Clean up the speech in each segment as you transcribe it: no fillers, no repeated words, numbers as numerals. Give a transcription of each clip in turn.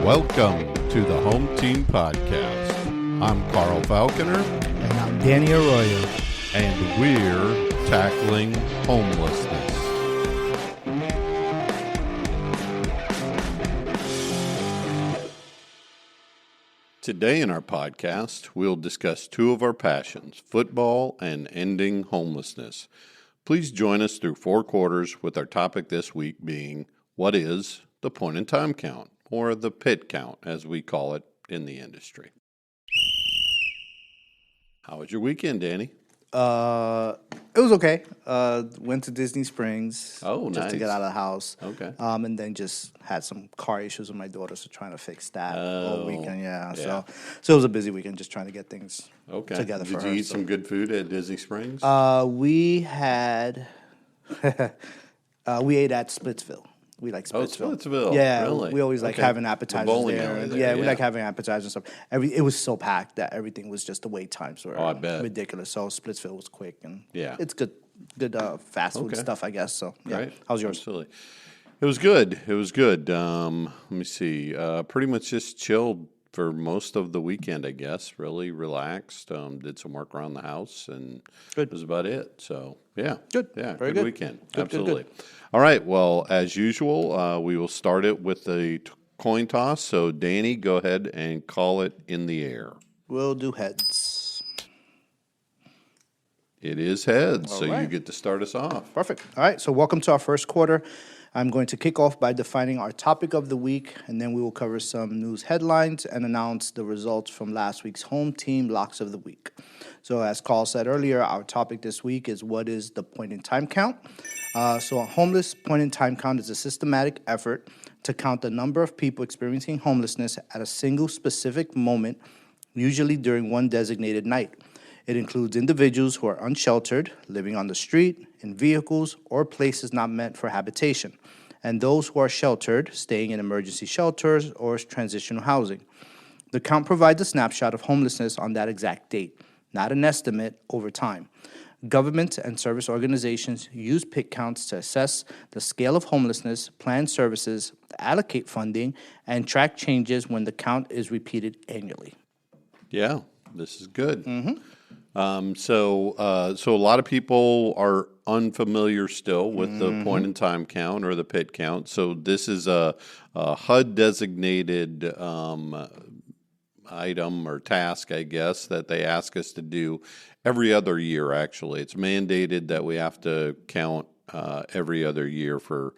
Welcome to the Home Team Podcast. I'm Carl Falconer. And I'm Danny Arroyo. And we're tackling homelessness. Today in our podcast, we'll discuss two of our passions, football and ending homelessness. Please join us through 4 quarters with our topic this week being, what is the point-in-time count, or the PIT count, as we call it in the industry. How was your weekend, Danny? It was okay. Went to Disney Springs. Oh, just nice. to get out of the house. Okay. And then just had some car issues with my daughter, so trying to fix that all weekend. Yeah. So it was a busy weekend, just trying to get things together for her. Did you eat some good food at Disney Springs? We had we ate at Splitsville. We like Splitsville. Oh, Splitsville. Yeah, really? we always like having appetizers there. Yeah, we like having appetizers and stuff. It was so packed that everything was just the wait times were I bet. ridiculous. So Splitsville was quick and it's good fast food stuff, I guess. So yeah. Right. How's yours? Absolutely. It was good. Let me see. Pretty much just chilled for most of the weekend, I guess. Really relaxed. Did some work around the house, and that was about it. So, yeah. Good. Yeah, Very good weekend. Good, Absolutely. good. All right. Well, as usual, we will start it with the coin toss. So, Danny, go ahead and call it in the air. We'll do heads. It is heads, All so right. you get to start us off. Perfect. All right, so welcome to our first quarter. I'm going to kick off by defining our topic of the week, and then we will cover some news headlines and announce the results from last week's home team locks of the week. So as Carl said earlier, our topic this week is what is the point-in-time count? So a homeless point-in-time count is a systematic effort to count the number of people experiencing homelessness at a single specific moment, usually during one designated night. It includes individuals who are unsheltered, living on the street, in vehicles, or places not meant for habitation, and those who are sheltered, staying in emergency shelters or transitional housing. The count provides a snapshot of homelessness on that exact date, not an estimate over time. Government and service organizations use PIT counts to assess the scale of homelessness, plan services, allocate funding, and track changes when the count is repeated annually. Yeah, this is good. Mm-hmm. So a lot of people are unfamiliar still with the point-in-time count or the PIT count. So this is a HUD-designated item or task, I guess, that they ask us to do every other year, actually. It's mandated that we have to count every other year for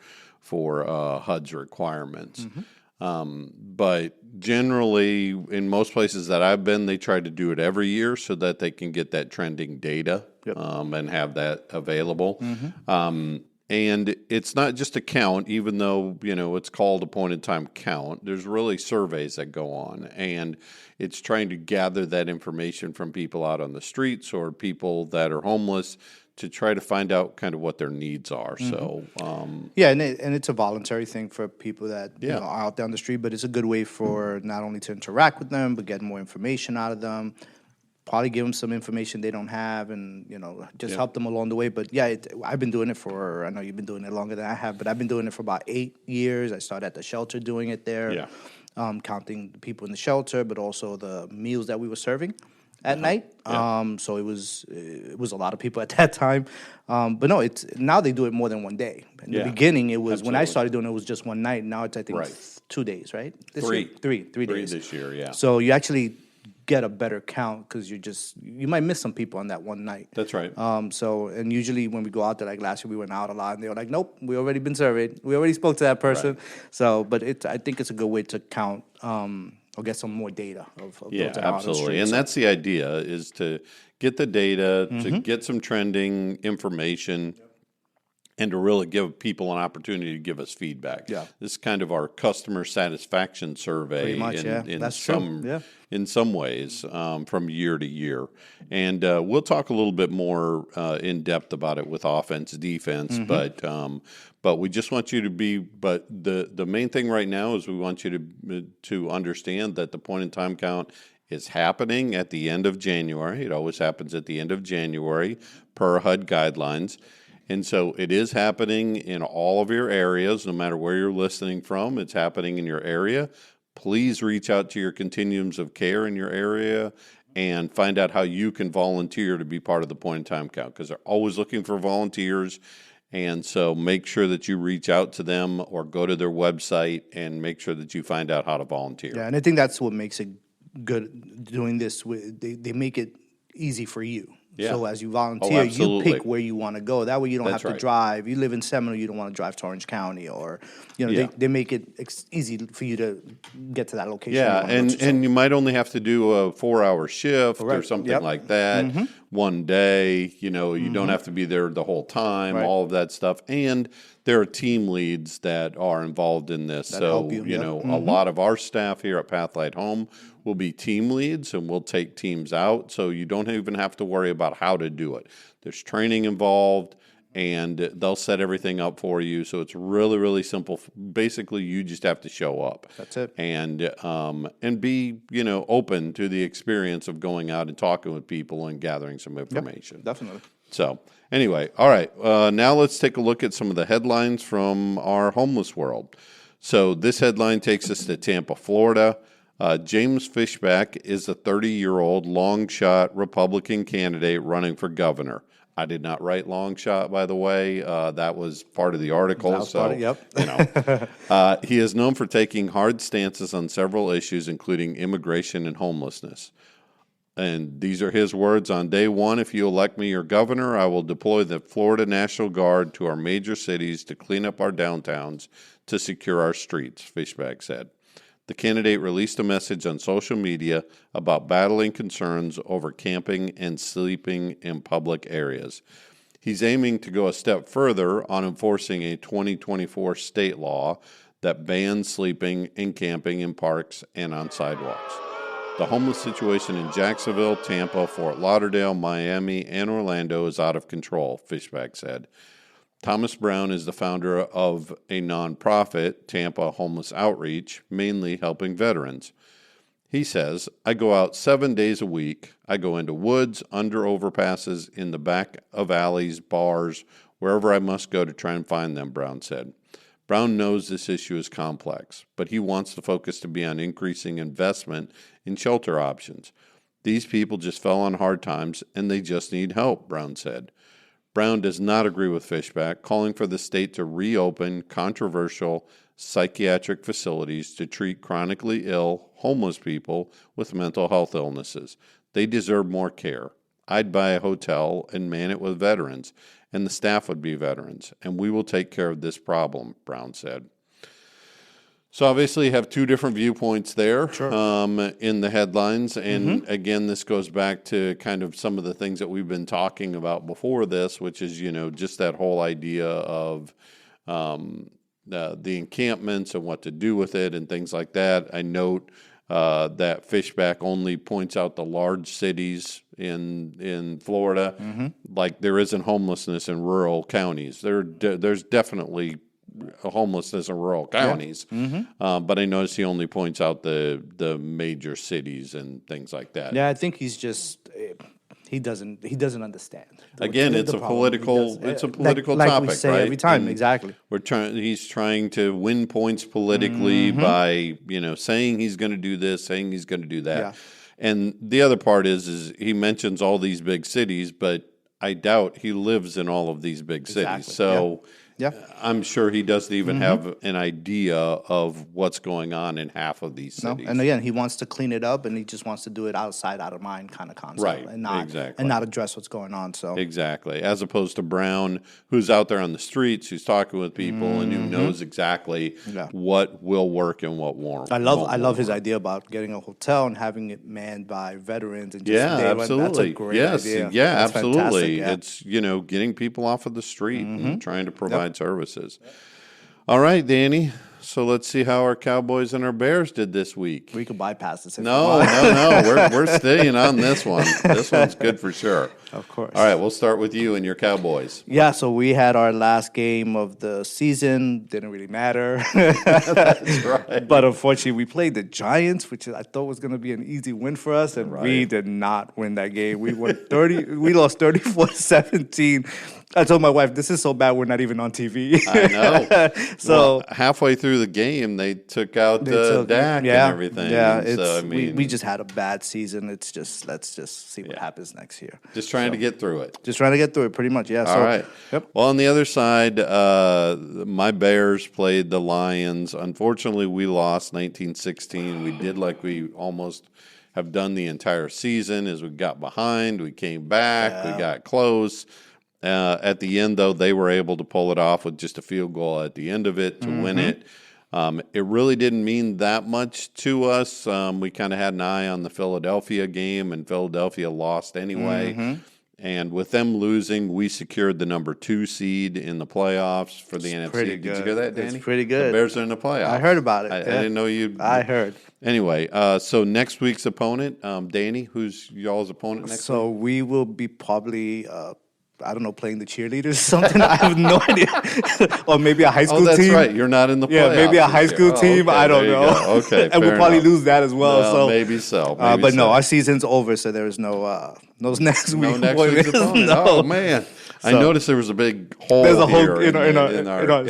HUD's requirements. Mm-hmm. But generally, in most places that I've been, they try to do it every year so that they can get that trending data and have that available. Mm-hmm. And it's not just a count, even though, it's called a point-in-time count. There's really surveys that go on, and it's trying to gather that information from people out on the streets or people that are homeless to try to find out kind of what their needs are. Mm-hmm. So, and it's a voluntary thing for people that are out there on the street, but it's a good way for not only to interact with them, but get more information out of them, probably give them some information they don't have, and, just help them along the way. But, I've been doing it I know you've been doing it longer than I have, but I've been doing it for about 8 years. I started at the shelter doing it there, counting the people in the shelter, but also the meals that we were serving at night. So it was a lot of people at that time. But no, now they do it more than one day. In the beginning, it was when I started doing it was just one night. Now it's, I think, 2 days, right? Three days this year. Yeah. So you actually get a better count because you might miss some people on that one night. That's right. And usually when we go out there, like last year we went out a lot, and they were like, "Nope, we already been surveyed. We already spoke to that person." Right. So, but I think it's a good way to count. Or get some more data of those that are absolutely. on the street. And that's the idea, is to get the data, to get some trending information, and to really give people an opportunity to give us feedback. Yeah. This is kind of our customer satisfaction survey. Pretty much, in some ways, from year to year. And we'll talk a little bit more in depth about it with offense, defense, but we just want you to but the main thing right now is we want you to understand that the point-in-time count is happening at the end of January. It always happens at the end of January per HUD guidelines. And so it is happening in all of your areas, no matter where you're listening from. It's happening in your area. please reach out to your continuums of care in your area and find out how you can volunteer to be part of the point-in-time count, because they're always looking for volunteers. And so make sure that you reach out to them or go to their website and make sure that you find out how to volunteer. Yeah, and I think that's what makes it good doing this. They make it easy for you. Yeah. So as you volunteer, you absolutely. pick where you want to go. That way you don't That's have to right. drive. You live in Seminole, you don't want to drive to Orange County, or Yeah. they make it easy for you to get to that location. Yeah, you wanna go to. and you might only have to do a 4-hour shift or Correct. something Yep. like that one day. You don't have to be there the whole time, Right. all of that stuff. And there are team leads that are involved in this. So, help you, yep. A lot of our staff here at Pathlight Home will be team leads, and we'll take teams out. So you don't even have to worry about how to do it. There's training involved, and they'll set everything up for you. So it's really, really simple. Basically, you just have to show up. That's it. And be, open to the experience of going out and talking with people and gathering some information. Definitely. So anyway, all right. Now let's take a look at some of the headlines from our homeless world. So this headline takes us to Tampa, Florida. James Fishback is a 30-year-old long shot Republican candidate running for governor. I did not write long shot, by the way. That was part of the article. That was part of- yep. He is known for taking hard stances on several issues, including immigration and homelessness. And these are his words: on day one, if you elect me your governor, I will deploy the Florida National Guard to our major cities to clean up our downtowns to secure our streets, Fishback said. The candidate released a message on social media about battling concerns over camping and sleeping in public areas. He's aiming to go a step further on enforcing a 2024 state law that bans sleeping and camping in parks and on sidewalks. The homeless situation in Jacksonville, Tampa, Fort Lauderdale, Miami, and Orlando is out of control, Fishback said. Thomas Brown is the founder of a nonprofit, Tampa Homeless Outreach, mainly helping veterans. He says, I go out 7 days a week. I go into woods, under overpasses, in the back of alleys, bars, wherever I must go to try and find them, Brown said. Brown knows this issue is complex, but he wants the focus to be on increasing investment in shelter options. These people just fell on hard times, and they just need help, Brown said. Brown does not agree with Fishback, calling for the state to reopen controversial psychiatric facilities to treat chronically ill, homeless people with mental health illnesses. They deserve more care. I'd buy a hotel and man it with veterans, and the staff would be veterans, and we will take care of this problem, Brown said. So obviously you have two different viewpoints there in the headlines. And again, this goes back to kind of some of the things that we've been talking about before this, which is, just that whole idea of the encampments and what to do with it and things like that. I note that Fishback only points out the large cities in Florida. Like there isn't homelessness in rural counties. There's definitely homelessness in rural counties, but I notice he only points out the major cities and things like that. Yeah, I think he's just he doesn't understand. Again, it's a political topic, like we say right? every time, And exactly. He's trying to win points politically by saying he's going to do this, saying he's going to do that. Yeah. And the other part is he mentions all these big cities, but I doubt he lives in all of these big cities. So. Yeah. I'm sure he doesn't even have an idea of what's going on in half of these cities. And again, he wants to clean it up, and he just wants to do it outside, out of mind kind of concept, Right, and not exactly. address what's going on. So Exactly. As opposed to Brown, who's out there on the streets, who's talking with people, and who knows exactly what will work and what won't. I love his idea about getting a hotel and having it manned by veterans. And just Absolutely. That's a great idea. Yeah, That's absolutely. fantastic, yeah. It's, getting people off of the street and trying to provide services. All right, Danny. So let's see how our Cowboys and our Bears did this week. We could bypass this. No. We're staying on this one. This one's good for sure. Of course. All right, we'll start with you and your Cowboys. Yeah, so we had our last game of the season. Didn't really matter. That's right. But unfortunately, we played the Giants, which I thought was going to be an easy win for us, and we did not win that game. We won 30. We lost 34-17. I told my wife, "This is so bad. We're not even on TV." I know. So halfway through through the game, they took out Dak and everything. Yeah, and so, I mean, we just had a bad season. It's just let's just see what happens next year. Just trying to get through it. Just trying to get through it, pretty much. Yeah. All right. Yep. Well, on the other side, my Bears played the Lions. Unfortunately, we lost 19-16. We did like we almost have done the entire season. As we got behind, we came back, we got close. At the end, though, they were able to pull it off with just a field goal at the end of it to win it. It really didn't mean that much to us. We kind of had an eye on the Philadelphia game, and Philadelphia lost anyway. And with them losing, we secured the number 2 seed in the playoffs for the NFC. Pretty Did you good. hear that, Danny? It's pretty good. The Bears are in the playoffs. I heard about it. I didn't know you. I heard. Anyway, so next week's opponent, Danny, who's y'all's opponent next week? So we will be probably, I don't know, playing the cheerleaders or something. I have no idea. Or maybe a high school team. Oh, that's right. You're not in the playoffs. Yeah, maybe a high school team. Okay, I don't there you know. go. Okay, and we'll fair probably enough. lose that as well. Well, so maybe so. but no, our season's over, so there is no next week. No next week's opponent. No. Oh man, I noticed there was a big hole. There's a hole here in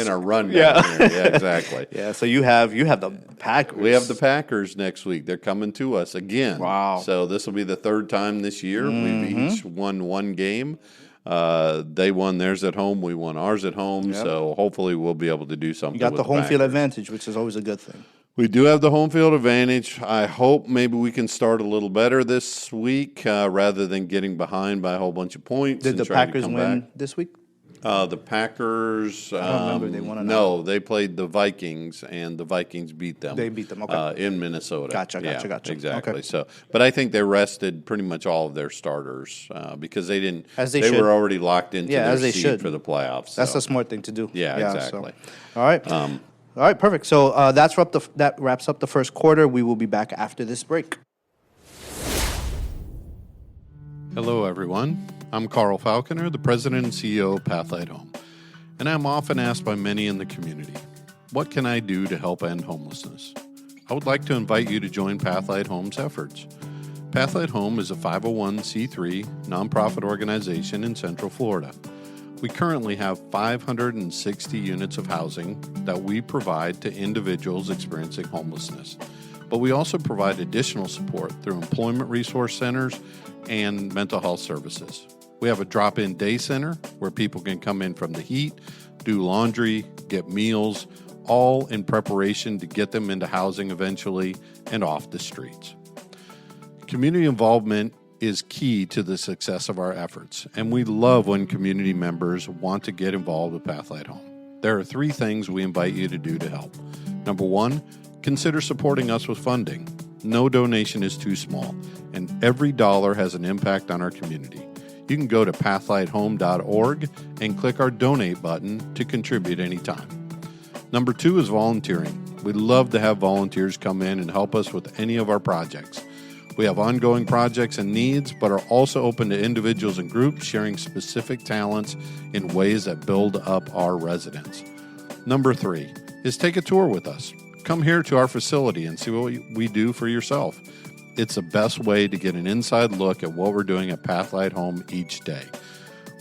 our run. Yeah. Down here. Yeah, exactly. Yeah, so you have the Packers. We have the Packers next week. They're coming to us again. Wow. So this will be the third time this year. We've each won one game. They won theirs at home. We won ours at home. Yep. So hopefully we'll be able to do something. You got with the home field Packers. advantage, which is always a good thing. We do have the home field advantage. I hope maybe we can start a little better this week rather than getting behind by a whole bunch of points. Did the Packers win this week? The Packers. I don't remember. They won or not. No, they played the Vikings, and the Vikings beat them. They beat them, okay. In Minnesota. Gotcha. Exactly. Okay. So, but I think they rested pretty much all of their starters because they didn't. As they should. were already locked into their as they seed should. for the playoffs. That's so. a smart thing to do. Yeah, exactly. So. All right. All right, perfect. So that wraps up the first quarter. We will be back after this break. Hello, everyone. I'm Carl Falconer, the president and CEO of Pathlight Home, and I'm often asked by many in the community, what can I do to help end homelessness? I would like to invite you to join Pathlight Home's efforts. Pathlight Home is a 501c3 nonprofit organization in Central Florida. We currently have 560 units of housing that we provide to individuals experiencing homelessness. But we also provide additional support through employment resource centers and mental health services. We have a drop-in day center where people can come in from the heat, do laundry, get meals, all in preparation to get them into housing eventually and off the streets. Community involvement is key to the success of our efforts, and we love when community members want to get involved with Pathlight Home. There are 3 things we invite you to do to help. Number 1, consider supporting us with funding. No donation is too small, and every dollar has an impact on our community. You can go to pathlighthome.org and click our donate button to contribute anytime. Number 2 is volunteering. We love to have volunteers come in and help us with any of our projects. We have ongoing projects and needs, but are also open to individuals and groups sharing specific talents in ways that build up our residents. Number 3 is take a tour with us. Come here to our facility and see what we do for yourself. It's the best way to get an inside look at what we're doing at Pathlight Home each day.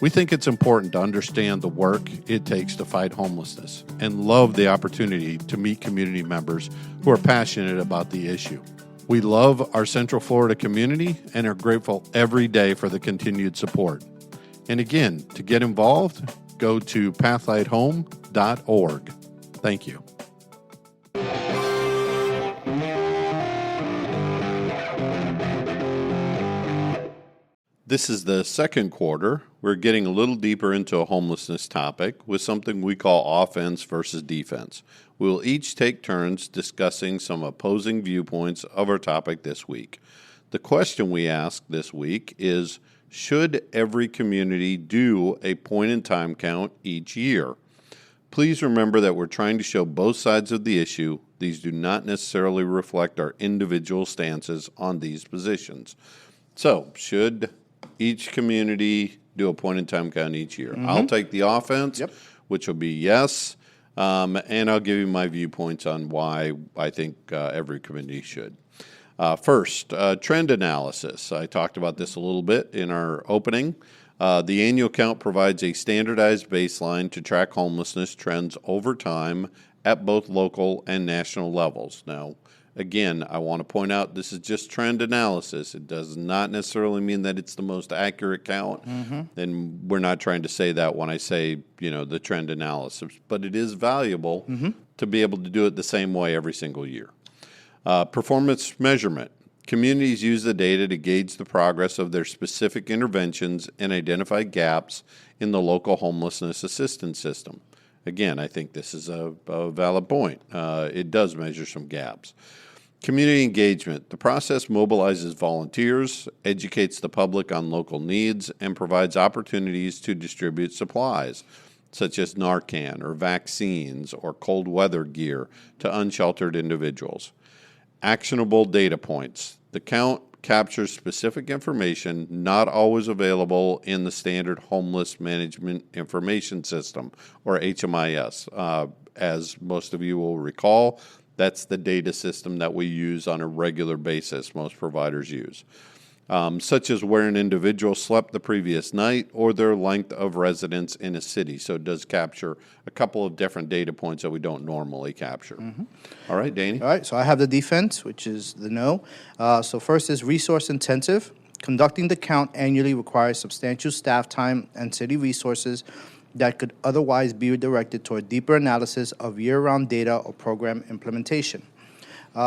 We think it's important to understand the work it takes to fight homelessness and love the opportunity to meet community members who are passionate about the issue. We love our Central Florida community and are grateful every day for the continued support. And again, to get involved, go to pathlighthome.org. Thank you. This is the second quarter. We're getting a little deeper into a homelessness topic with something we call offense versus defense. We will each take turns discussing some opposing viewpoints of our topic this week. The question we asked this week is, should every community do a point-in-time count each year? Please remember that we're trying to show both sides of the issue. These do not necessarily reflect our individual stances on these positions. So, should each community do a point-in-time count each year? I'll take the offense, which will be yes, and I'll give you my viewpoints on why I think every community should. First, trend analysis. I talked about this a little bit in our opening. The annual count provides a standardized baseline to track homelessness trends over time at both local and national levels. Now, again, I want to point out this is just trend analysis. It does not necessarily mean that it's the most accurate count, and we're not trying to say that when I say, the trend analysis, but it is valuable to be able to do it the same way every single year. Performance measurement. Communities use the data to gauge the progress of their specific interventions and identify gaps in the local homelessness assistance system. Again, I think this is a valid point. It does measure some gaps. Community engagement. The process mobilizes volunteers, educates the public on local needs, and provides opportunities to distribute supplies, such as Narcan or vaccines or cold weather gear to unsheltered individuals. Actionable data points. The count captures specific information not always available in the standard Homeless Management Information System, or HMIS. As most of you will recall, that's the data system that we use on a regular basis, most providers use, such as where an individual slept the previous night or their length of residence in a city. So it does capture a couple of different data points that we don't normally capture. All right, Danny? All right, so I have the defense, which is the no. So first is resource intensive. Conducting the count annually requires substantial staff time and city resources that could otherwise be directed toward deeper analysis of year-round data or program implementation.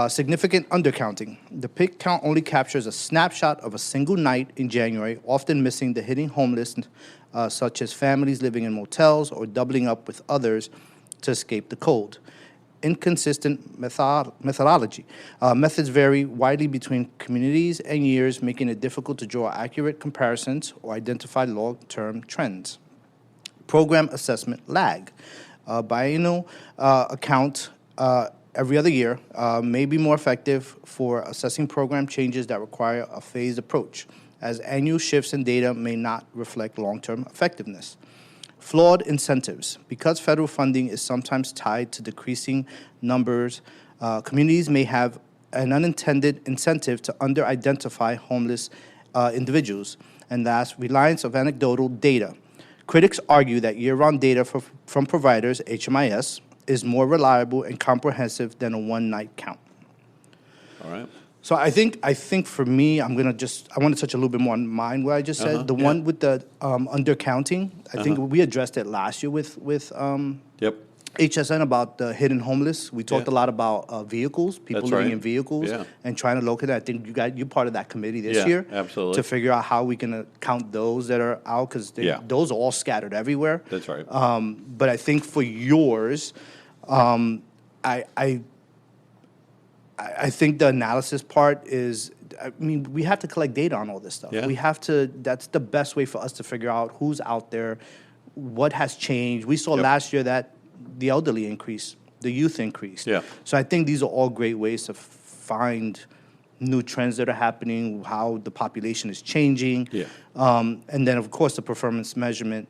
Significant undercounting. The PIC count only captures a snapshot of a single night in January, often missing the hidden homeless, such as families living in motels or doubling up with others to escape the cold. Inconsistent methodology. Methods vary widely between communities and years, making it difficult to draw accurate comparisons or identify long-term trends. Program assessment lag. Biennial account every other year may be more effective for assessing program changes that require a phased approach, as annual shifts in data may not reflect long-term effectiveness. Flawed incentives. Because federal funding is sometimes tied to decreasing numbers, communities may have an unintended incentive to under-identify homeless individuals. And last, reliance of anecdotal data. Critics argue that year-round data from providers, HMIS, is more reliable and comprehensive than a one-night count. All right. So I think for me, I want to touch a little bit more on mine, what I just said. The one with the undercounting, I think we addressed it last year with HSN about the hidden homeless. We talked a lot about vehicles, people living in vehicles, and trying to locate that. I think you're part of that committee this year, absolutely, to figure out how we can count those that are out, because those are all scattered everywhere. That's right. But I think for yours, I think the analysis part is, we have to collect data on all this stuff. We have to, that's the best way for us to figure out who's out there, what has changed. We saw last year that the elderly increased, the youth increased. So I think these are all great ways to find new trends that are happening, how the population is changing. And then, of course, the performance measurement,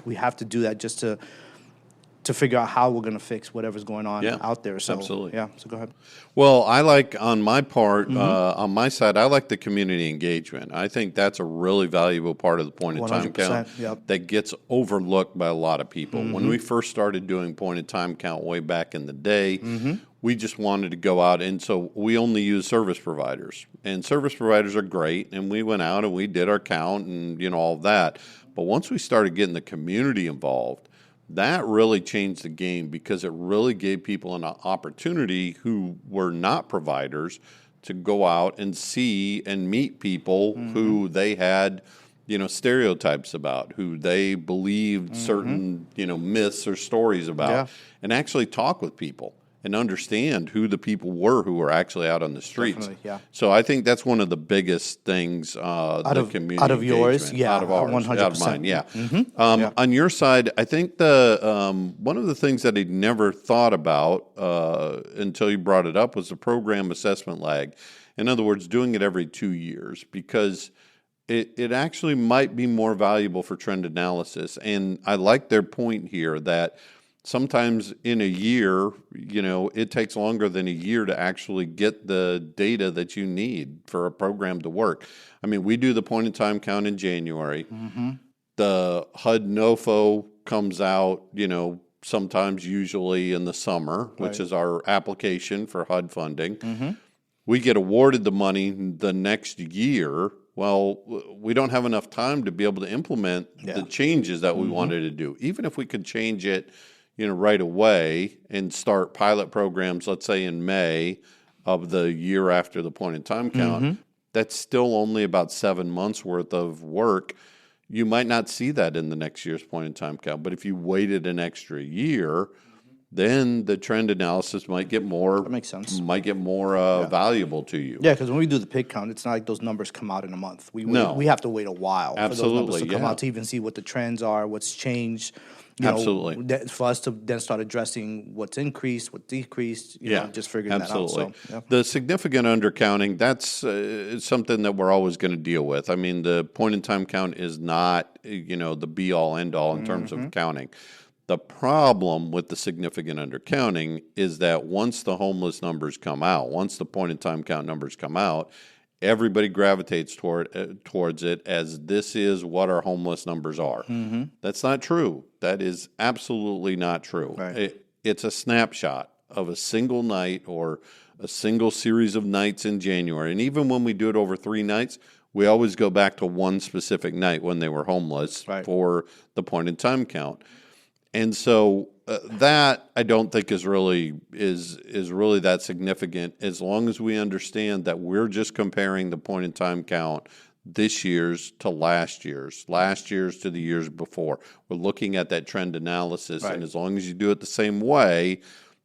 we have to do that just to figure out how we're going to fix whatever's going on out there. So, absolutely. So go ahead. Well, I like, on my part, on my side, I like the community engagement. I think that's a really valuable part of the point-in-time count that gets overlooked by a lot of people. When we first started doing point-in-time count way back in the day, we just wanted to go out, and so we only use service providers. And service providers are great, and we went out and we did our count and, all of that. But once we started getting the community involved, that really changed the game, because it really gave people an opportunity who were not providers to go out and see and meet people who they had, stereotypes about, who they believed certain, myths or stories about, and actually talk with people and understand who the people were who were actually out on the streets. So I think that's one of the biggest things, the community out of yours, out of ours, 100%. out of mine, On your side, I think the one of the things that I'd never thought about until you brought it up was the program assessment lag. In other words, doing it every 2 years, because it actually might be more valuable for trend analysis. And I like their point here that sometimes in a year, it takes longer than a year to actually get the data that you need for a program to work. I mean, we do the point in time count in January. The HUD-NOFO comes out, sometimes usually in the summer, which is our application for HUD funding. We get awarded the money the next year. Well, we don't have enough time to be able to implement the changes that we wanted to do. Even if we could change it, right away and start pilot programs, let's say in May of the year after the point in time count, that's still only about 7 months worth of work. You might not see that in the next year's point in time count, but if you waited an extra year, then the trend analysis might get more. That makes sense. Might get more valuable to you. Yeah, because when we do the pig count, it's not like those numbers come out in a month. We have to wait a while for those numbers to come out to even see what the trends are, what's changed. For us to then start addressing what's increased, what decreased, just figuring that out. So, The significant undercounting, that's something that we're always going to deal with. I mean, the point-in-time count is not, the be-all, end-all in terms of counting. The problem with the significant undercounting is that once the homeless numbers come out, once the point-in-time count numbers come out, everybody gravitates towards it as this is what our homeless numbers are. That's not true. That is absolutely not true. Right. It's a snapshot of a single night or a single series of nights in January. And even when we do it over 3 nights, we always go back to one specific night when they were homeless for the point-in-time count. And so that I don't think is really that significant as long as we understand that we're just comparing the point in time count this year's to last year's to the years before. We're looking at that trend analysis, and as long as you do it the same way,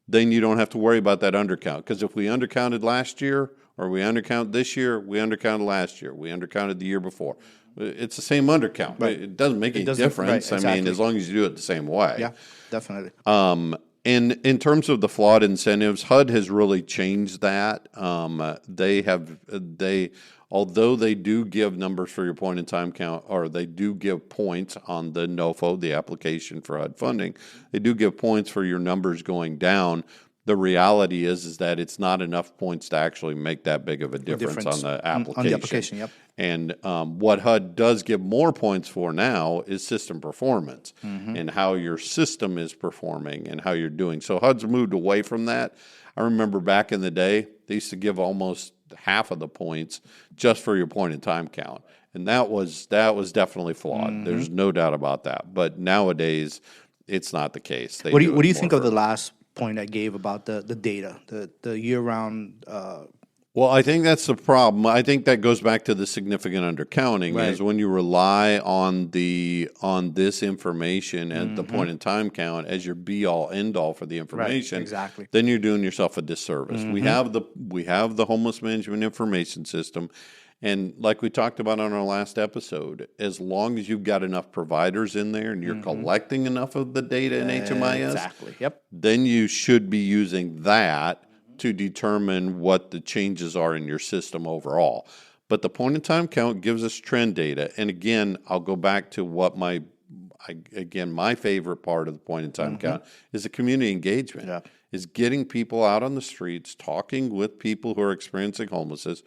then you don't have to worry about that undercount. Because if we undercounted last year or we undercount this year, we undercounted last year, we undercounted the year before. It's the same undercount. It doesn't make any difference. I mean, as long as you do it the same way. Yeah, definitely. And in terms of the flawed incentives, HUD has really changed that. Although they do give numbers for your point in time count, or they do give points on the NOFO, the application for HUD funding, they do give points for your numbers going down. The reality is that it's not enough points to actually make that big of a difference on the application. On the application, yep. And what HUD does give more points for now is system performance and how your system is performing and how you're doing. So HUD's moved away from that. I remember back in the day, they used to give almost half of the points just for your point in time count. And that was definitely flawed. There's no doubt about that. But nowadays, it's not the case. What do you think of the last point I gave about the data, the year-round? Well, I think that's the problem. I think that goes back to the significant undercounting is when you rely on this information at the point in time count as your be-all, end-all for the information. Exactly. Then you're doing yourself a disservice. We have the homeless management information system. And like we talked about on our last episode, as long as you've got enough providers in there and you're collecting enough of the data in HMIS, then you should be using that to determine what the changes are in your system overall. But the point-in-time count gives us trend data. And again, I'll go back to what my favorite part of the point-in-time count is the community engagement, is getting people out on the streets, talking with people who are experiencing homelessness,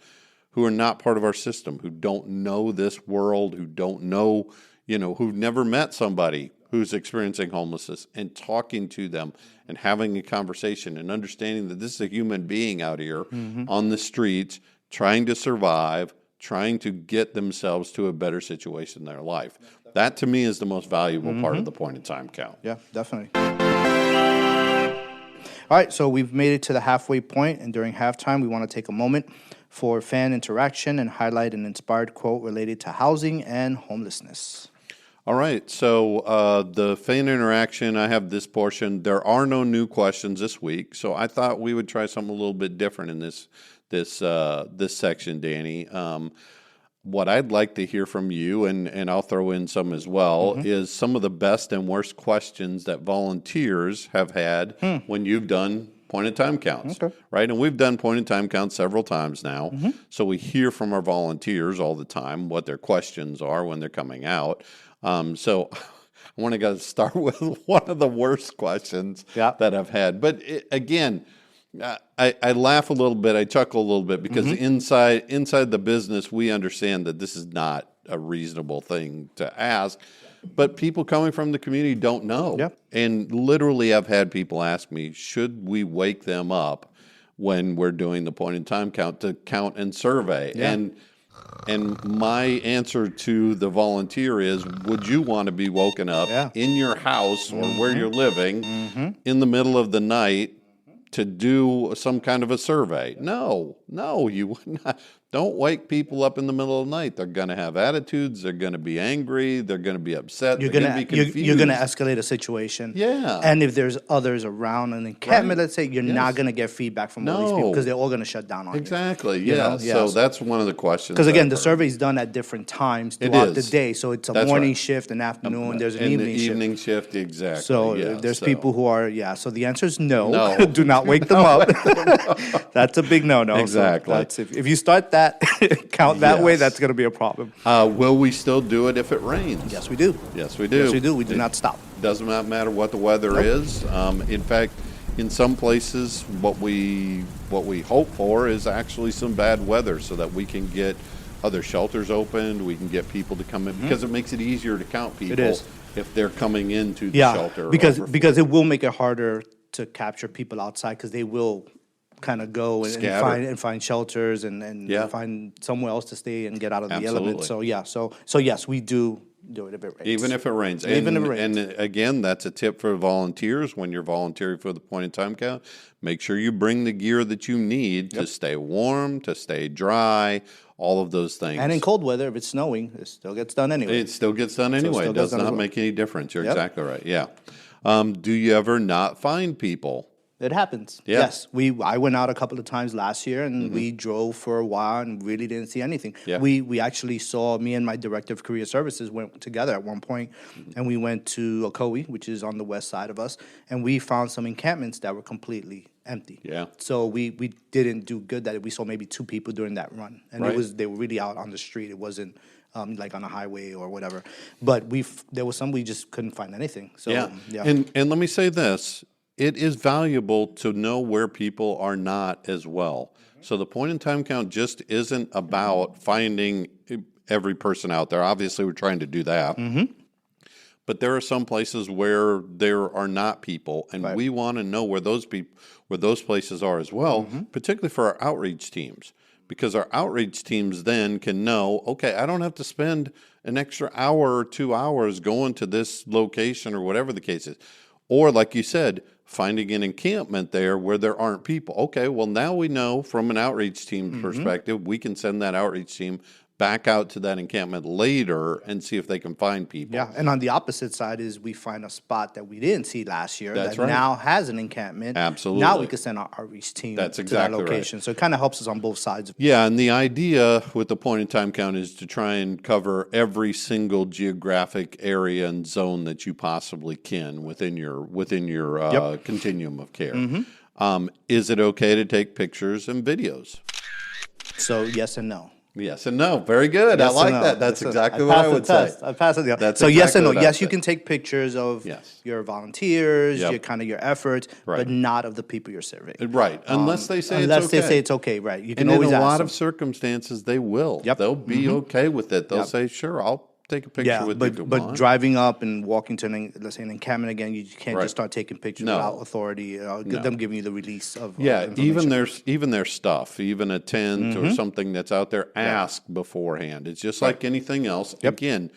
who are not part of our system, who don't know this world, who don't know, who've never met somebody who's experiencing homelessness, and talking to them and having a conversation and understanding that this is a human being out here on the streets trying to survive, trying to get themselves to a better situation in their life. That, to me, is the most valuable part of the point-in-time count. Yeah, definitely. All right, so we've made it to the halfway point, and during halftime, we want to take a moment for fan interaction and highlight an inspired quote related to housing and homelessness. All right, so the fan interaction, I have this portion. There are no new questions this week, so I thought we would try something a little bit different in this section, Danny. What I'd like to hear from you, and I'll throw in some as well, is some of the best and worst questions that volunteers have had when you've done point-in-time counts, right? And we've done point-in-time counts several times now, so we hear from our volunteers all the time what their questions are when they're coming out. So I want to start with one of the worst questions that I've had. But again, I laugh a little bit, I chuckle a little bit because inside the business, we understand that this is not a reasonable thing to ask. But people coming from the community don't know. Yep. And literally, I've had people ask me, should we wake them up when we're doing the point in time count to count and survey? Yeah. And my answer to the volunteer is, would you want to be woken up in your house or where you're living in the middle of the night to do some kind of a survey? No, you would not. Don't wake people up in the middle of the night. They're going to have attitudes. They're going to be angry. They're going to be upset. They're going to be confused. You're going to escalate a situation. Yeah. And if there's others around an encampment, let's say, you're not going to get feedback from all these people because they're all going to shut down on you. Exactly. Yeah. So that's one of the questions. Because again, the survey is done at different times throughout the day. So it's a morning shift, an afternoon. There's an evening shift. Exactly. So there's people who are So the answer is no. Do not wake them up. That's a big no-no. Exactly. So if you start that count that way, that's going to be a problem. Will we still do it if it rains? Yes, we do. Yes, we do. Yes, we do. We do not stop. Doesn't matter what the weather is. In fact, in some places, what we hope for is actually some bad weather so that we can get other shelters opened. We can get people to come in because it makes it easier to count people if they're coming into the shelter. Because it will make it harder to capture people outside because they will kind of go and find shelters and find somewhere else to stay and get out of the element. So yes, we do it if it rains. Even if it rains. And again, that's a tip for volunteers when you're volunteering for the point in time count. Make sure you bring the gear that you need to stay warm, to stay dry, all of those things. And in cold weather, if it's snowing, it still gets done anyway. It still gets done anyway. It does not make any difference. You're exactly right. Yeah. Do you ever not find people? It happens. Yeah. Yes. I went out a couple of times last year and we drove for a while and really didn't see anything. Yeah. We actually saw, me and my director of career services went together at one point and we went to Ocoee, which is on the west side of us, and we found some encampments that were completely empty. Yeah. So we didn't do good that we saw maybe 2 people during that run. And they were really out on the street. It wasn't like on a highway or whatever. But there was some we just couldn't find anything. So yeah. And let me say this. It is valuable to know where people are not as well. So the point in time count just isn't about finding every person out there. Obviously, we're trying to do that. But there are some places where there are not people, and we want to know where those places are as well, particularly for our outreach teams. Because our outreach teams then can know, okay, I don't have to spend an extra hour or 2 hours going to this location or whatever the case is. Or like you said, finding an encampment there where there aren't people. Okay, well, now we know from an outreach team perspective, we can send that outreach team back out to that encampment later and see if they can find people. Yeah, and on the opposite side is we find a spot that we didn't see last year now has an encampment. Absolutely. Now we can send our outreach team to that location. So it kind of helps us on both sides. Yeah, and the idea with the point in time count is to try and cover every single geographic area and zone that you possibly can within your continuum of care. Is it okay to take pictures and videos? So yes and no. Yes and no. Very good. I like that. That's exactly what I would say. I passed it. Yeah. So yes and no. Yes, you can take pictures of your volunteers, your efforts, but not of the people you're surveying. Right. Unless they say it's okay. Right. You can always ask in a lot of circumstances, they will. They'll be okay with it. They'll say, sure, I'll take a picture with you. But driving up and walking to let's say an encampment again, you can't just start taking pictures without authority. Them giving you the release of even their stuff, even a tent or something that's out there. Ask beforehand. It's just like anything else. Again,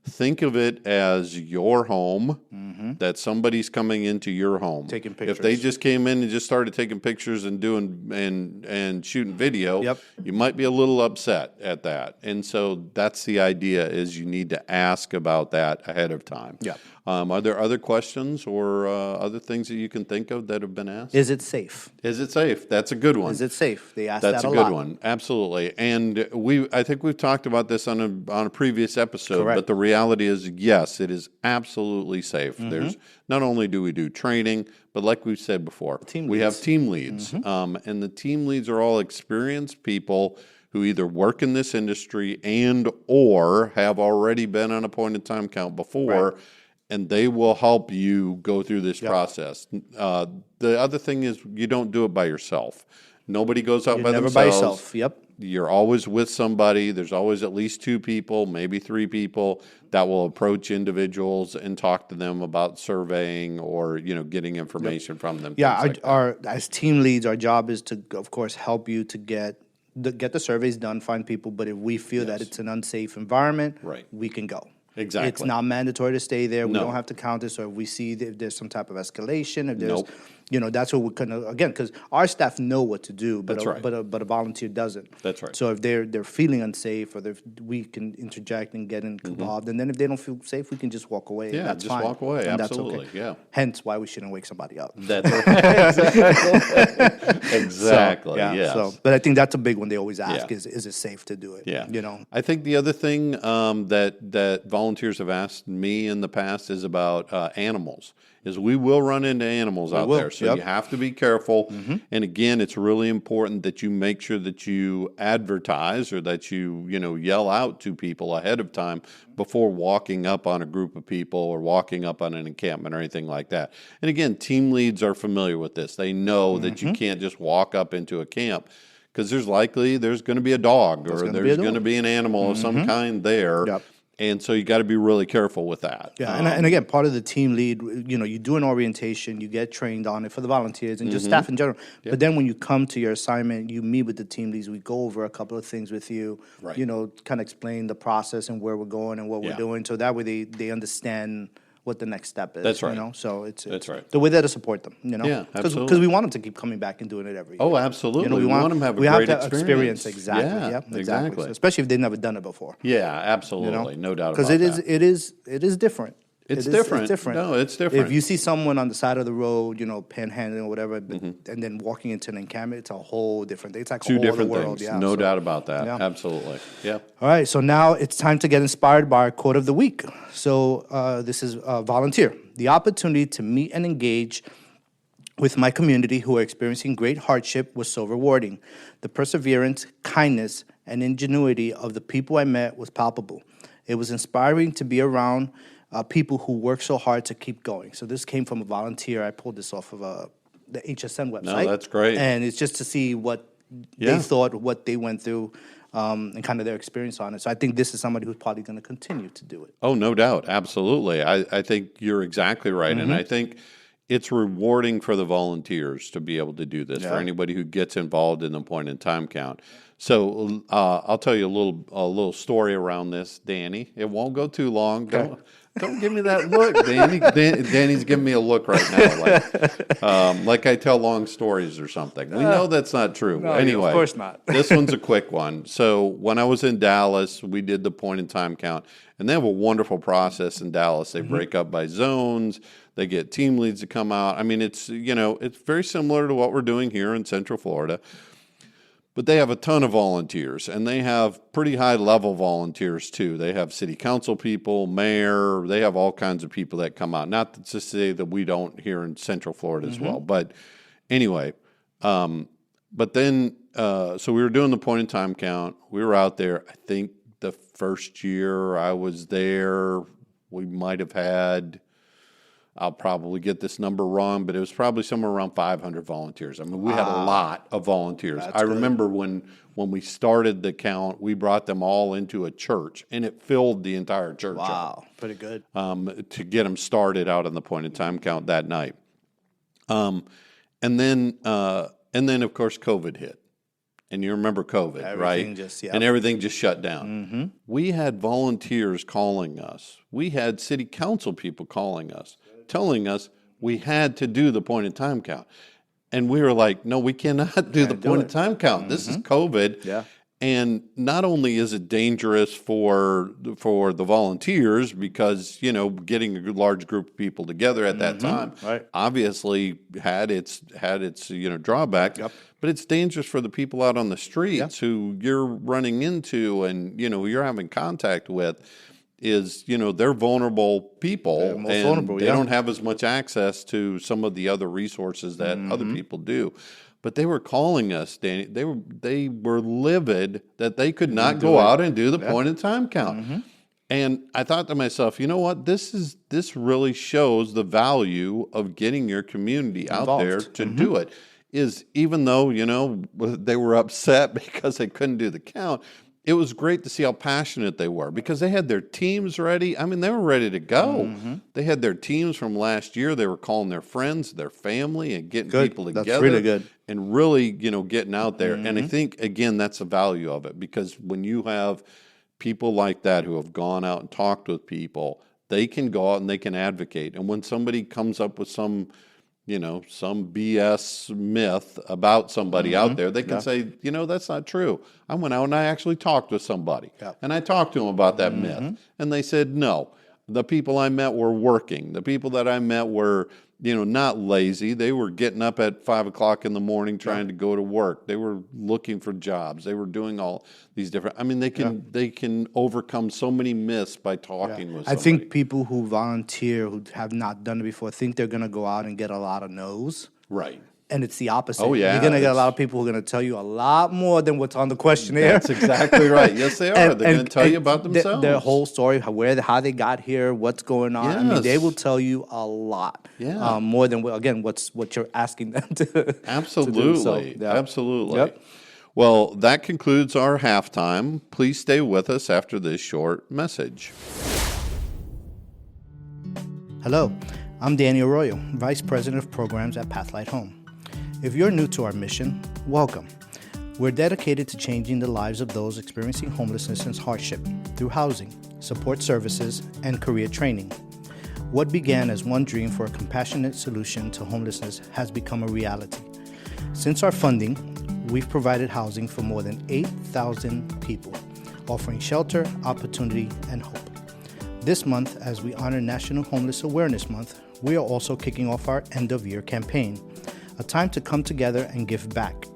think of it as your home. That somebody's coming into your home, taking pictures. If they just came in and just started taking pictures and doing and shooting video, you might be a little upset at that. And so that's the idea: is you need to ask about that ahead of time. Are there other questions or other things that you can think of that have been asked? Is it safe? Is it safe? That's a good one. Is it safe? They ask that a lot. That's a good one. Absolutely. And I think we've talked about this on a previous episode. Correct. But the reality is, yes, it is absolutely safe. There's not only do we do training, but like we've said before, we have team leads. And the team leads are all experienced people who either work in this industry and or have already been on a point in time count before. and they will help you go through this process. The other thing is you don't do it by yourself. Nobody goes out You're by never themselves. by yourself. Yep. You're always with somebody. There's always at least 2 people, maybe 3 people that will approach individuals and talk to them about surveying or, getting information from them. Yeah, as team leads, our job is to, of course, help you to get the surveys done, find people. But if we feel that it's an unsafe environment, we can go. Exactly. It's not mandatory to stay there. We No. don't have to count it. So if we see if there's some type of escalation, if there's, Nope. That's what we're gonna, again, because our staff know what to do, but That's right. but a volunteer doesn't. That's right. So if they're feeling unsafe, or we can interject and get involved, and then if they don't feel safe, we can just walk away. Yeah, that's just fine. walk away. And Absolutely. That's okay. Yeah. Hence why we shouldn't wake somebody up. That's right. Exactly. Yeah. Yes. So, but I think that's a big one. They always ask: Yeah. is it safe to do it? Yeah. I I think the other thing that volunteers have asked me in the past is about animals. Is we will run into animals out there, so you have to be careful. And again, it's really important that you make sure that you advertise or that you yell out to people ahead of time before walking up on a group of people or walking up on an encampment or anything like that. And again, team leads are familiar with this. They know that you can't just walk up into a camp, because there's going to be a dog or there's going to be an animal of some kind there. Yep. And so you got to be really careful with that. Yeah, and again, part of the team lead, you do an orientation, you get trained on it for the volunteers and just staff in general. Yep. But then when you come to your assignment, you meet with the team leads. We go over a couple of things with you, kind of explain the process and where we're going and what we're doing. So that way they understand what the next step is. That's right. So it's That's right. the way there to support them. Yeah, absolutely. Because we want them to keep coming back and doing it every year. Oh, absolutely. We want them to have a we great have to experience. Exactly. Yeah, exactly. So especially if they've never done it before. Yeah, absolutely. No doubt about Because it is different. It's It is different. different. No, it's different. If you see someone on the side of the road, panhandling or whatever, and then walking into an encampment, it's a whole different thing. It's like a 2 whole different other world. things. Yeah, No doubt about that. yeah. Absolutely. Yeah. All right, so now it's time to get inspired by our quote of the week. So this is volunteer. The opportunity to meet and engage with my community who are experiencing great hardship was so rewarding. The perseverance, kindness, and ingenuity of the people I met was palpable. It was inspiring to be around people who work so hard to keep going. So this came from a volunteer. I pulled this off of the HSN website. No, that's great. And it's just to see what they thought, what they went through, and kind of their experience on it. So I think this is somebody who's probably going to continue to do it. Oh, no doubt. Absolutely. I think you're exactly right. And I think it's rewarding for the volunteers to be able to do this, for anybody who gets involved in the point in time count. So I'll tell you a little story around this, Danny. It won't go too long. Okay. Don't give me that look, Danny. Danny's giving me a look right now, like I tell long stories or something. We know that's not true. No, anyway, of course not. This one's a quick one. So when I was in Dallas, we did the point in time count, and they have a wonderful process in Dallas. They break up by zones. They get team leads to come out. I mean, it's very similar to what we're doing here in Central Florida. But they have a ton of volunteers, and they have pretty high-level volunteers, too. They have city council people, mayor. They have all kinds of people that come out. Not to say that we don't here in Central Florida as well. But anyway, but then, so we were doing the point-in-time count. We were out there. I think the first year I was there, we might have had, I'll probably get this number wrong, but it was probably somewhere around 500 volunteers. I mean, we had a lot of volunteers. I remember when we started the count, we brought them all into a church, and it filled the entire church up. Wow, pretty good. To get them started out on the point in time count that night. And then of course COVID hit. And you remember COVID, Everything right? And everything just shut down. We had volunteers calling us. We had city council people calling us, telling us we had to do the point in time count. And we were like, no, we cannot do the point in time count. This is COVID. Yeah. And not only is it dangerous for the volunteers, because getting a large group of people together at that time obviously had its drawback, but it's dangerous for the people out on the streets who you're running into and you're having contact with. They're vulnerable people, and they don't have as much access to some of the other resources that other people do. But they were calling us, Danny. They were livid that they could not go out and do the point in time count. And I thought to myself, you know what? This really shows the value of getting your community out Involved. there to do it. Is even though, they were upset because they couldn't do the count, it was great to see how passionate they were because they had their teams ready. I mean, they were ready to go. They had their teams from last year. They were calling their friends, their family, and getting people together. That's really good. And really, getting out there. And I think, again, that's the value of it because when you have people like that who have gone out and talked with people, they can go out and they can advocate. And when somebody comes up with some BS myth about somebody out there, they can say, that's not true. I went out and I actually talked with somebody. And I talked to them about that myth. And they said, no, the people I met were working. The people that I met were, not lazy. They were getting up at 5 o'clock in the morning trying to go to work. They were looking for jobs. They were doing all these different, they can overcome so many myths by talking with somebody. I think people who volunteer, who have not done it before, think they're going to go out and get a lot of no's. Right. And it's the opposite. Oh, yeah. You're going to get a lot of people who are going to tell you a lot more than what's on the questionnaire. That's exactly right. Yes, they are. They're going to tell you about themselves. Their whole story, how they got here, what's going on. Yes. I mean, they will tell you a lot. Yeah. More than, again, what you're asking them to Absolutely. to do. So, yeah. Absolutely. Yep. Well, that concludes our halftime. Please stay with us after this short message. Hello, I'm Danny Arroyo, Vice President of Programs at Pathlight Home. If you're new to our mission, welcome. We're dedicated to changing the lives of those experiencing homelessness and hardship through housing, support services, and career training. What began as one dream for a compassionate solution to homelessness has become a reality. Since our funding, we've provided housing for more than 8,000 people, offering shelter, opportunity, and hope. This month, as we honor National Homeless Awareness Month, we are also kicking off our end-of-year campaign, a time to come together and give back.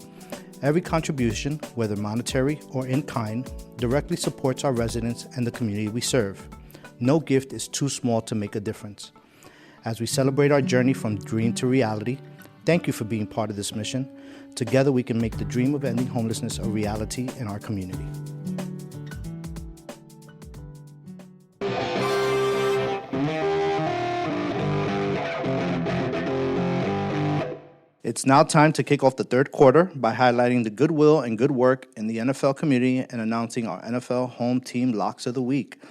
Every contribution, whether monetary or in kind, directly supports our residents and the community we serve. No gift is too small to make a difference. As we celebrate our journey from dream to reality, thank you for being part of this mission. Together we can make the dream of ending homelessness a reality in our community. It's now time to kick off the third quarter by highlighting the goodwill and good work in the NFL community and announcing our NFL Home Team Locks of the Week.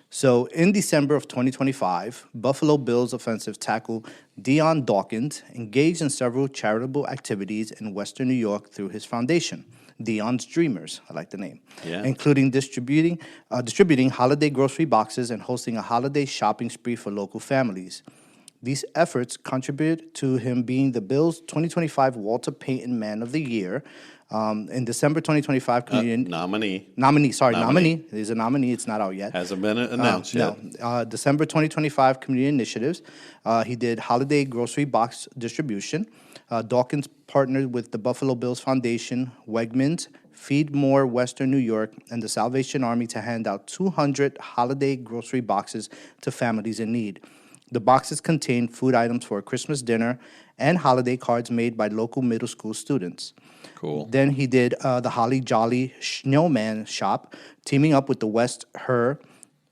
So in December of 2025, Buffalo Bills offensive tackle Dion Dawkins engaged in several charitable activities in Western New York through his foundation, Dion's Dreamers, I like the name, including distributing holiday grocery boxes and hosting a holiday shopping spree for local families. These efforts contributed to him being the Bills' 2025 Walter Payton Man of the Year. In December 2025, Nominee. He's a nominee. It's not out yet. Hasn't been announced yet. No. December 2025 community initiatives. He did holiday grocery box distribution. Dawkins partnered with the Buffalo Bills Foundation, Wegmans, Feed More Western New York, and the Salvation Army to hand out 200 holiday grocery boxes to families in need. The boxes contain food items for a Christmas dinner and holiday cards made by local middle school students. Cool. Then he did the Holly Jolly Snowman Shop, teaming up with West Her.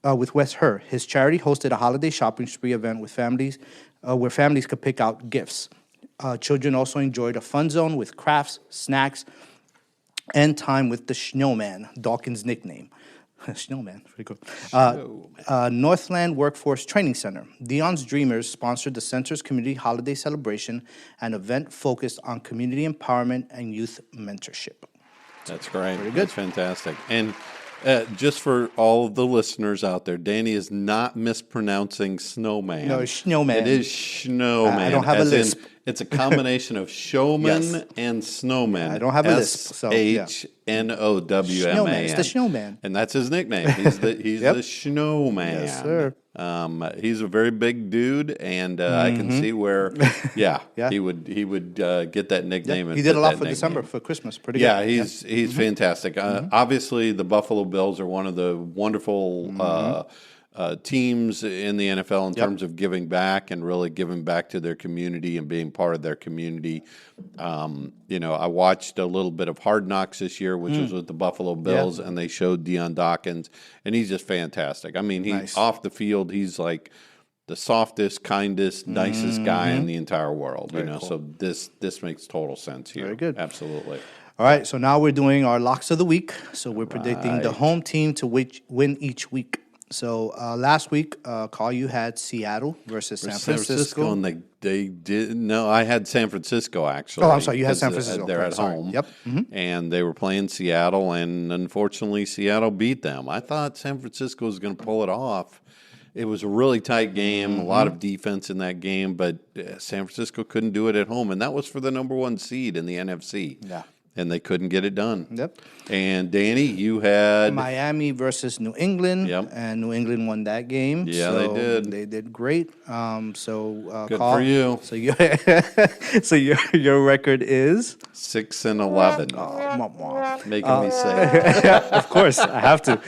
His charity hosted a holiday shopping spree event with families, where families could pick out gifts. Children also enjoyed a fun zone with crafts, snacks, and time with the Snowman, Dawkins' nickname. Snowman, pretty cool. Northland Workforce Training Center. Dion's Dreamers sponsored the center's community holiday celebration, an event focused on community empowerment and youth mentorship. That's great. Pretty good. That's fantastic. And just for all of the listeners out there, Danny is not mispronouncing snowman. No, it's snowman. It is snowman. I don't have a lisp. It's a combination of showman and snowman. I don't have a lisp. So, Snowman. Snowman. It's the snowman. And that's his nickname. He's the snowman. Yes, sir. He's a very big dude, and I can see where, he would get that nickname. He did a lot for December, for Christmas. Pretty good. Yeah, he's fantastic. Obviously, the Buffalo Bills are one of the wonderful teams in the NFL in terms of giving back and really giving back to their community and being part of their community. I watched a little bit of Hard Knocks this year, which was with the Buffalo Bills, and they showed Deion Dawkins, and he's just fantastic. I mean, he's off the field, he's like the softest, kindest, nicest guy in the entire world. Cool. So this makes total sense here. Very good. Absolutely. All right, so now we're doing our locks of the week. So we're predicting the home team to win each week. So last week, Carl, you had Seattle versus San Francisco. And they did no. I had San Francisco actually. Oh, I'm sorry, you had San Francisco. They're at home. Yep. And they were playing Seattle, and unfortunately, Seattle beat them. I thought San Francisco was going to pull it off. It was a really tight game, a lot of defense in that game, but San Francisco couldn't do it at home, and that was for the number 1 seed in the NFC. Yeah. And they couldn't get it done. Yep. And Danny, you had Miami versus New England. Yep. And New England won that game. Yeah, so they did. They did great. Good Carl, for you. So your record is 6-11. Making me say. Of course, I have to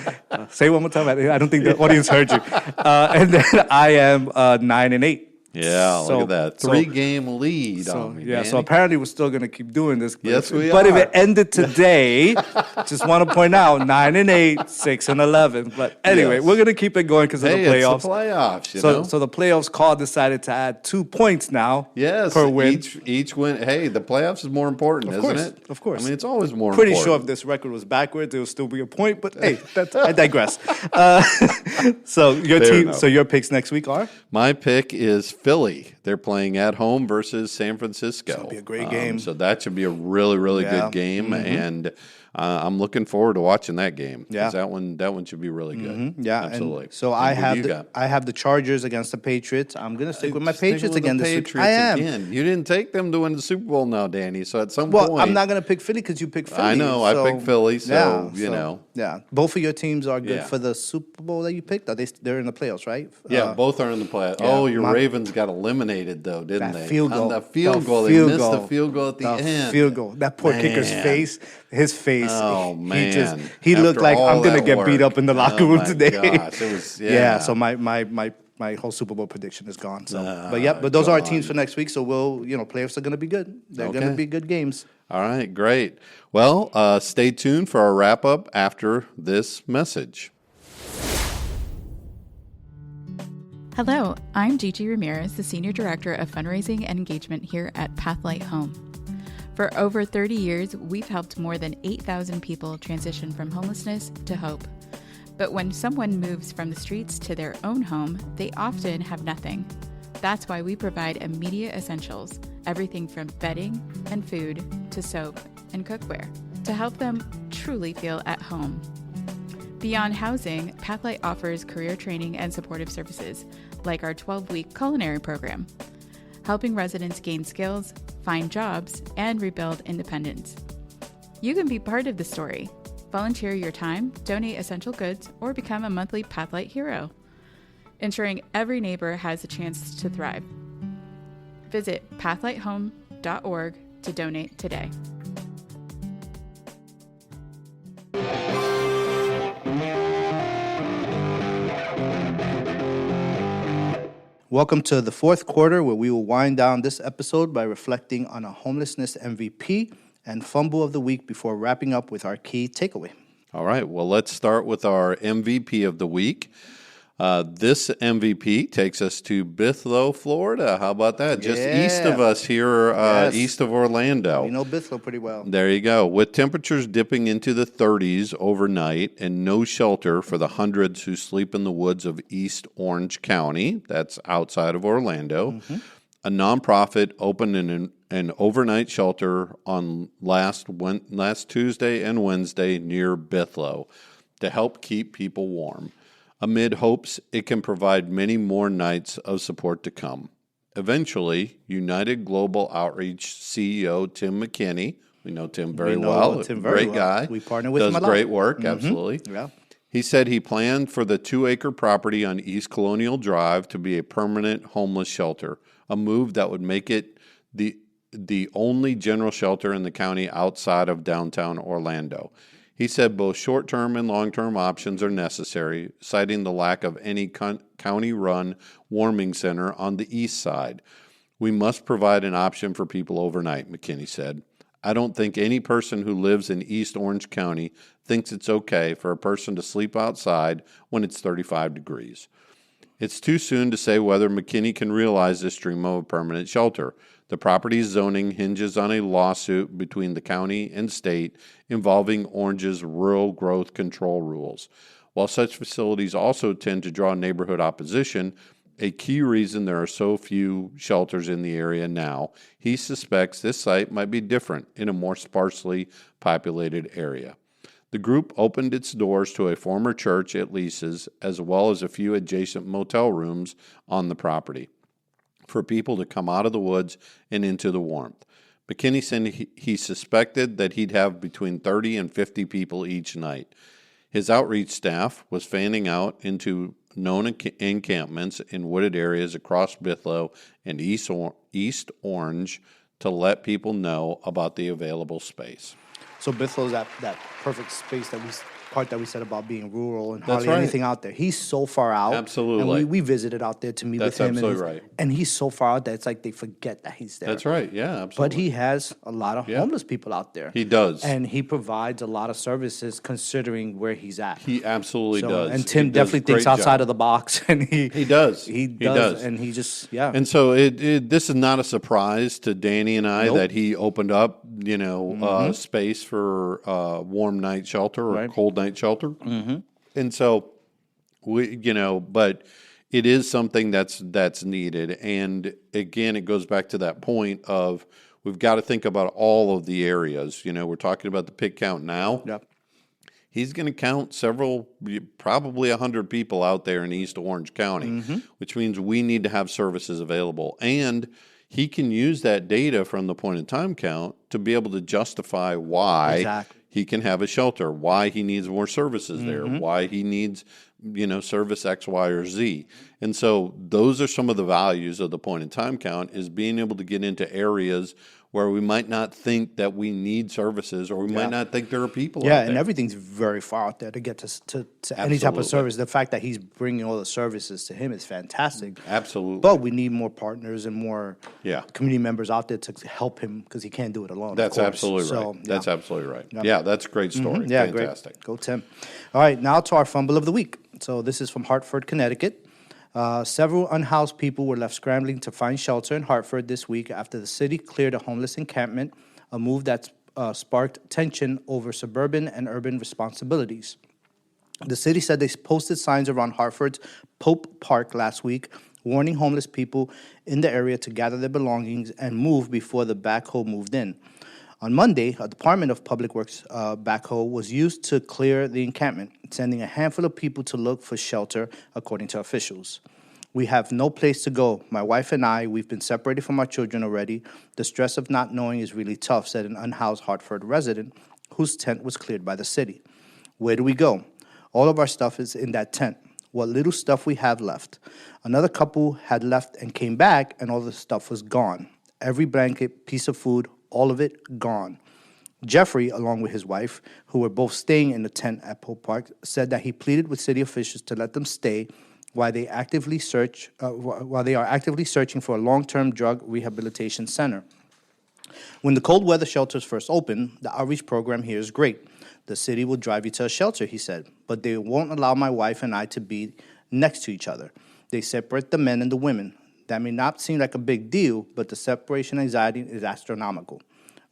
say it one more time. I don't think the audience heard you. And then I am 9-8. Yeah, look at that. 3-game lead on me, Danny. So apparently we're still going to keep doing this. Yes, we But are. if it ended today, just want to point out, 9-8, 6-11. But anyway, we're going to keep it going because of the playoffs. It's the playoffs, So the playoffs call decided to add 2 points now per win. Each win. Hey, the playoffs is more important, isn't it? Of course. I mean, it's always more Pretty important. sure if this record was backwards, it would still be a point. But hey, I digress. So your picks next week are? My pick is Philly. They're playing at home versus San Francisco. It'll be a great game. So that should be a really, really good game, and I'm looking forward to watching that game. Yeah, that one should be really good. Yeah, absolutely. And so I have the Chargers against the Patriots. I'm going to stick with my Patriots again this week. I am. Again. You didn't take them to win the Super Bowl now, Danny. So at some point, point, I'm not going to pick Philly because you picked Philly. I know. I picked Philly. So you know. Yeah, both of your teams are good for the Super Bowl that you picked. They're in the playoffs, right? Yeah, both are in the playoffs. Yeah, your Ravens got eliminated though, didn't they? Field goal. On the field goal. They missed the field goal at the end. Field goal. That poor kicker's face. His face. Oh man. He looked like I'm gonna get beat up in the locker room today. Gosh, it was, So my whole Super Bowl prediction is gone. So, but those are our teams for next week. So playoffs are gonna be good. They're gonna be good games. All right, great. Well, stay tuned for our wrap up after this message. Hello, I'm Gigi Ramirez, the Senior Director of Fundraising and Engagement here at Pathlight Home. For over 30 years, we've helped more than 8,000 people transition from homelessness to hope. But when someone moves from the streets to their own home, they often have nothing. That's why we provide immediate essentials, everything from bedding and food to soap and cookware, to help them truly feel at home. Beyond housing, Pathlight offers career training and supportive services, like our 12-week culinary program, helping residents gain skills, find jobs, and rebuild independence. You can be part of the story. Volunteer your time, donate essential goods, or become a monthly Pathlight hero, ensuring every neighbor has a chance to thrive. Visit pathlighthome.org to donate today. Welcome to the fourth quarter, where we will wind down this episode by reflecting on a homelessness MVP and fumble of the week before wrapping up with our key takeaway. All right, well, let's start with our MVP of the week. This MVP takes us to Bithlo, Florida. How about that? Just east of us here, east of Orlando. We know Bithlo pretty well. There you go. With temperatures dipping into the 30s overnight and no shelter for the hundreds who sleep in the woods of East Orange County, that's outside of Orlando, a nonprofit opened an overnight shelter on last Tuesday and Wednesday near Bithlo to help keep people warm. Amid hopes it can provide many more nights of support to come. Eventually, United Global Outreach CEO Tim McKinney, we know Tim very well, great guy. We partner with him a lot. Does great work, absolutely. Yeah. He said he planned for the 2-acre property on East Colonial Drive to be a permanent homeless shelter, a move that would make it the only general shelter in the county outside of downtown Orlando. He said both short-term and long-term options are necessary, citing the lack of any county-run warming center on the east side. We must provide an option for people overnight, McKinney said. I don't think any person who lives in East Orange County thinks it's okay for a person to sleep outside when it's 35 degrees. It's too soon to say whether McKinney can realize this dream of a permanent shelter. The property's zoning hinges on a lawsuit between the county and state involving Orange's rural growth control rules. While such facilities also tend to draw neighborhood opposition, a key reason there are so few shelters in the area now, he suspects this site might be different in a more sparsely populated area. The group opened its doors to a former church it leases, as well as a few adjacent motel rooms on the property, for people to come out of the woods and into the warmth. McKinney said he suspected that he'd have between 30 and 50 people each night. His outreach staff was fanning out into known encampments in wooded areas across Bithlo and East Orange to let people know about the available space. So Bithlo's that perfect space that we said about being rural and That's hardly right. anything out there. He's so far out. Absolutely. And we visited out there to meet That's with him. absolutely right. And he's so far out that it's like they forget that he's there. That's right. Yeah, absolutely. But he has a lot of homeless people out there. He does. And he provides a lot of services considering where he's at. He absolutely does. And Tim He does definitely a great thinks outside job. of the box. And he does. He He does. And he just, yeah. And so this is not a surprise to Danny and I Nope. that he opened up, space for warm night shelter or Right. cold night shelter. And so but it is something that's needed. And again, it goes back to that point of we've got to think about all of the areas. We're talking about the pig count now. Yep. He's going to count probably 100 people out there in East Orange County, which means we need to have services available. And he can use that data from the point in time count to be able to justify why Exactly. he can have a shelter, why he needs more services there, why he needs, service X, Y, or Z. And so those are some of the values of the point in time count, is being able to get into areas where we might not think that we need services, or we might not think there are people out Yeah, there. and everything's very far out there to get to any type Absolutely. of service. The fact that he's bringing all the services to him is fantastic. Absolutely. But we need more partners and more Yeah. community members out there to help him because he can't do it alone. of That's course. absolutely right. So, yeah. That's absolutely right. Yeah, that's a great story. Yeah, Fantastic. great. Go Tim. All right, now to our fumble of the week. So this is from Hartford, Connecticut. Several unhoused people were left scrambling to find shelter in Hartford this week after the city cleared a homeless encampment, a move that sparked tension over suburban and urban responsibilities. The city said they posted signs around Hartford's Pope Park last week, warning homeless people in the area to gather their belongings and move before the backhoe moved in. On Monday, a Department of Public Works backhoe was used to clear the encampment, sending a handful of people to look for shelter, according to officials. We have no place to go. My wife and I, we've been separated from our children already. The stress of not knowing is really tough, said an unhoused Hartford resident whose tent was cleared by the city. Where do we go? All of our stuff is in that tent. What little stuff we have left. Another couple had left and came back, and all the stuff was gone. Every blanket, piece of food, all of it gone. Jeffrey, along with his wife, who were both staying in the tent at Pope Park, said that he pleaded with city officials to let them stay while they are actively searching for a long-term drug rehabilitation center. When the cold weather shelters first open, the outreach program here is great. The city will drive you to a shelter, he said, but they won't allow my wife and I to be next to each other. They separate the men and the women. That may not seem like a big deal, but the separation anxiety is astronomical.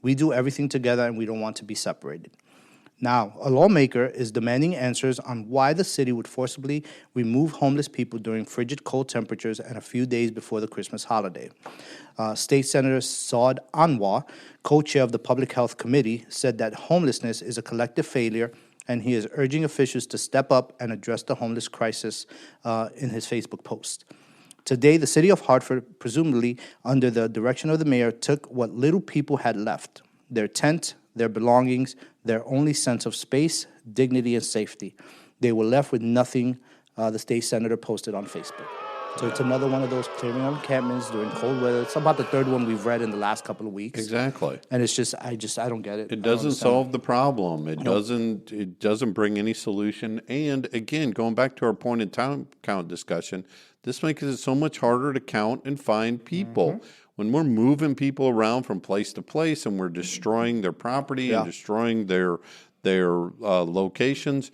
We do everything together and we don't want to be separated. Now, a lawmaker is demanding answers on why the city would forcibly remove homeless people during frigid cold temperatures and a few days before the Christmas holiday. State Senator Saad Anwar, co-chair of the Public Health Committee, said that homelessness is a collective failure, and he is urging officials to step up and address the homeless crisis in his Facebook post. Today, the city of Hartford, presumably under the direction of the mayor, took what little people had left, their tent, their belongings, their only sense of space, dignity, and safety. They were left with nothing, the state senator posted on Facebook. So it's another one of those clearing of encampments during cold weather. It's about the third one we've read in the last couple of weeks. Exactly. And it's just, I don't get it. It doesn't solve the problem. It doesn't bring any solution. And again, going back to our point in time count discussion, this makes it so much harder to count and find people. When we're moving people around from place to place and we're destroying their property and destroying their locations,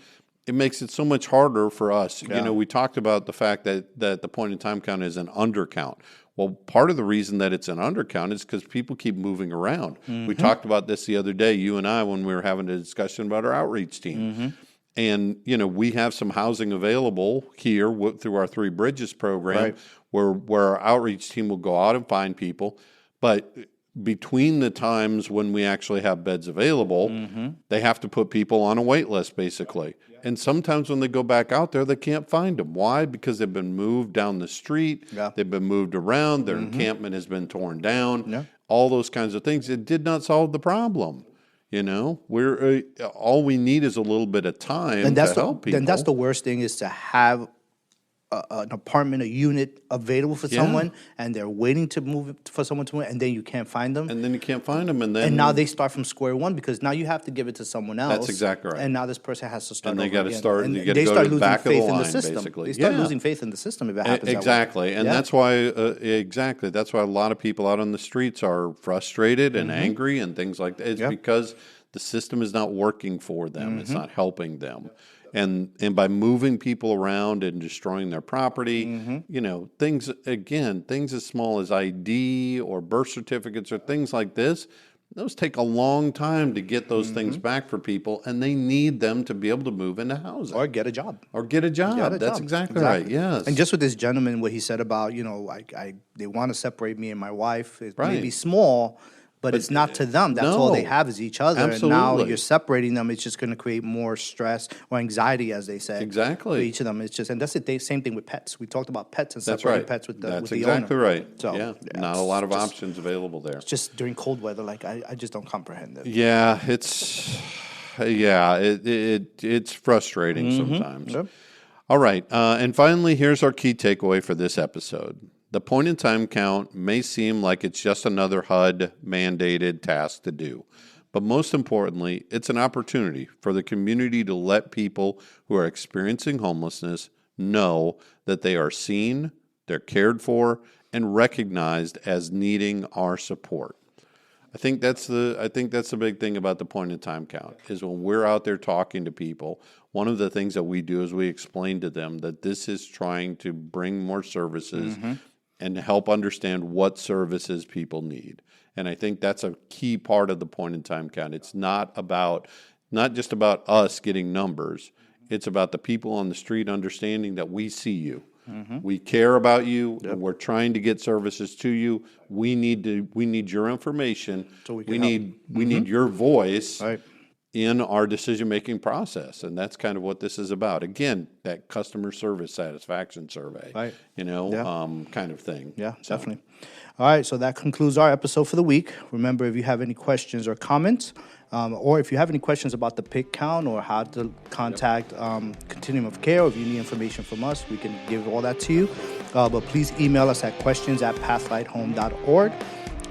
it makes it so much harder for us. You know, we talked about the fact that the point in time count is an undercount. Well, part of the reason that it's an undercount is because people keep moving around. We talked about this the other day, you and I, when we were having a discussion about our outreach team. And, you know, we have some housing available here through our Three Bridges program where our outreach team will go out and find people. But between the times when we actually have beds available, they have to put people on a wait list, basically. And sometimes when they go back out there, they can't find them. Why? Because they've been moved down the street. They've been moved around. Their encampment has been torn down. All those kinds of things. It did not solve the problem. You know, we're all we need is a little bit of time to help people. And that's the worst thing, is to have an apartment, a unit available for someone, and they're waiting to move for someone to move, and then you can't find them. And then you can't find them, and now they start from square one, because now you have to give it to someone else. That's exactly right. And now this person has to start. And they got to start. And they start losing back faith of the line, in the system. basically. They start losing faith in the system if it happens. Exactly, and that's why that's why a lot of people out on the streets are frustrated and angry and things like that. It's because the system is not working for them. It's not helping them. And by moving people around and destroying their property, you know, things as small as ID or birth certificates or things like this, those take a long time to get those things back for people, and they need them to be able to move into housing. Or get a job. That's exactly right, yes. And just with this gentleman, what he said about, you know, they want to separate me and my wife, it may be small, but it's not to them. That's all they have is each other. Absolutely. And now you're separating them. It's just going to create more stress or anxiety, as they say. Exactly. For each of them. It's just, and that's the same thing with pets. We talked about pets and That's separating right. pets with the That's with exactly the owner. right. So, not a lot of options available there. Just during cold weather, like I just don't comprehend it. Yeah, it's frustrating sometimes. Yep. All right, and finally, here's our key takeaway for this episode. The point-in-time count may seem like it's just another HUD-mandated task to do, but most importantly, it's an opportunity for the community to let people who are experiencing homelessness know that they are seen, they're cared for, and recognized as needing our support. I think that's the big thing about the point-in-time count, is when we're out there talking to people, one of the things that we do is we explain to them that this is trying to bring more services and help understand what services people need. And I think that's a key part of the point-in-time count. It's not just about us getting numbers. It's about the people on the street understanding that we see you. We care about you. And we're trying to get services to you. We need your information. So we need your voice in our decision-making process, and that's kind of what this is about. Again, that customer service satisfaction survey, kind of thing. Yeah, definitely. All right, so that concludes our episode for the week. Remember, if you have any questions or comments, or if you have any questions about the PIC count or how to contact Continuum of Care, or if you need information from us, we can give all that to you. But please email us at questions@pathlighthome.org.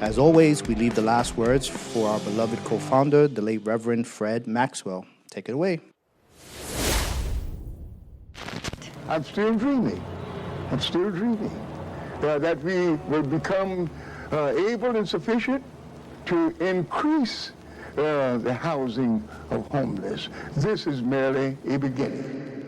As always, we leave the last words for our beloved co-founder, the late Reverend Fred Maxwell. Take it away. I'm still dreaming that we will become able and sufficient to increase the housing of homeless. This is merely a beginning.